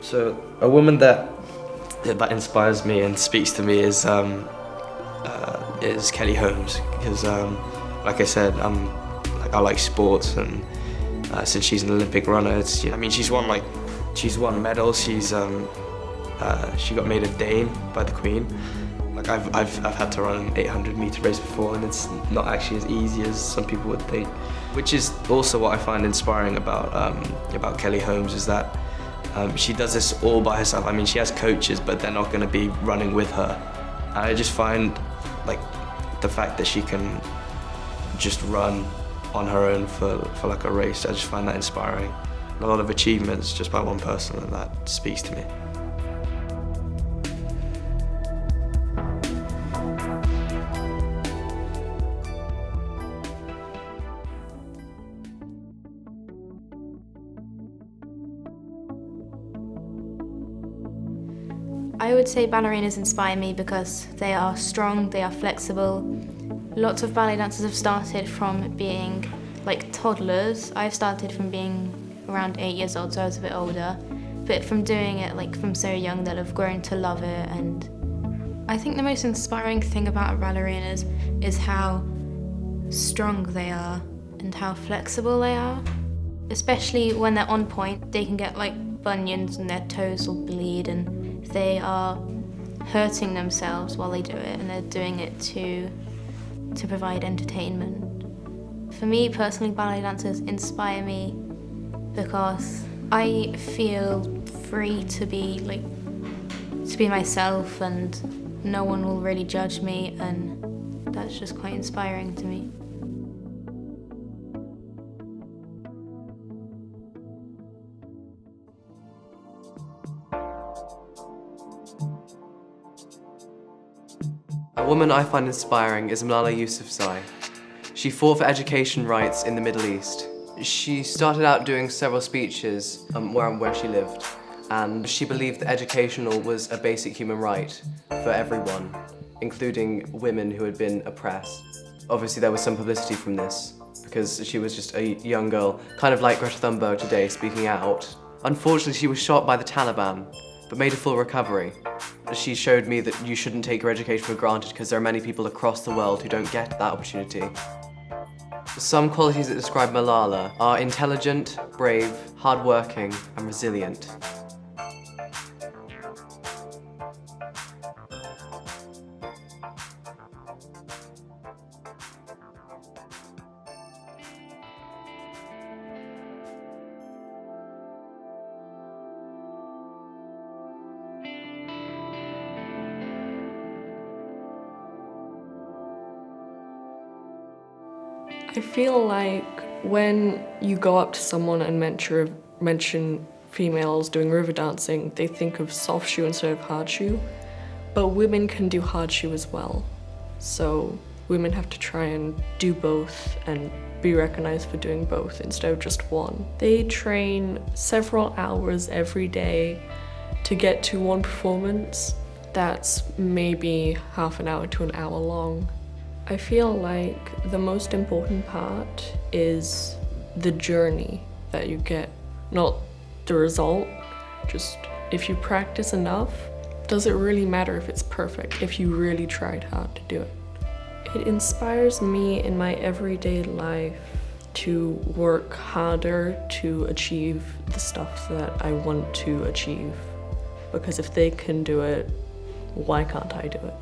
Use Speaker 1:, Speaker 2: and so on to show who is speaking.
Speaker 1: So a woman that inspires me and speaks to me is Kelly Holmes, because like I said, I like sports, and since she's an Olympic runner, she's won medals. She got made a Dane by the Queen. Like I've had to run an 800-meter race before, and it's not actually as easy as some people would think. Which is also what I find inspiring about Kelly Holmes, is that she does this all by herself. I mean, she has coaches, but they're not going to be running with her. And I just find like the fact that she can just run on her own for like a race, I just find that inspiring. A lot of achievements just by one person, and that speaks to me.
Speaker 2: I would say ballerinas inspire me because they are strong, they are flexible. Lots of ballet dancers have started from being like toddlers. I started from being around 8 years old, so I was a bit older. But from doing it like from so young, they'll have grown to love it. And I think the most inspiring thing about ballerinas is how strong they are and how flexible they are. Especially when they're on point, they can get like bunions and their toes will bleed, and they are hurting themselves while they do it, and they're doing it to provide entertainment. For me personally, ballet dancers inspire me because I feel free to be myself, and no one will really judge me, and that's just quite inspiring to me.
Speaker 3: A woman I find inspiring is Malala Yousafzai. She fought for education rights in the Middle East. She started out doing several speeches where she lived, and she believed that educational was a basic human right for everyone, including women who had been oppressed. Obviously there was some publicity from this, because she was just a young girl, kind of like Greta Thunberg today, speaking out. Unfortunately, she was shot by the Taliban, but made a full recovery. She showed me that you shouldn't take your education for granted, because there are many people across the world who don't get that opportunity. Some qualities that describe Malala are intelligent, brave, hardworking, and resilient.
Speaker 4: I feel like when you go up to someone and mention females doing river dancing, they think of soft shoe instead of hard shoe, but women can do hard shoe as well. So women have to try and do both and be recognized for doing both instead of just one. They train several hours every day to get to one performance that's maybe half an hour to an hour long. I feel like the most important part is the journey that you get, not the result. Just if you practice enough, does it really matter if it's perfect, if you really tried hard to do it? It inspires me in my everyday life to work harder to achieve the stuff that I want to achieve. Because if they can do it, why can't I do it?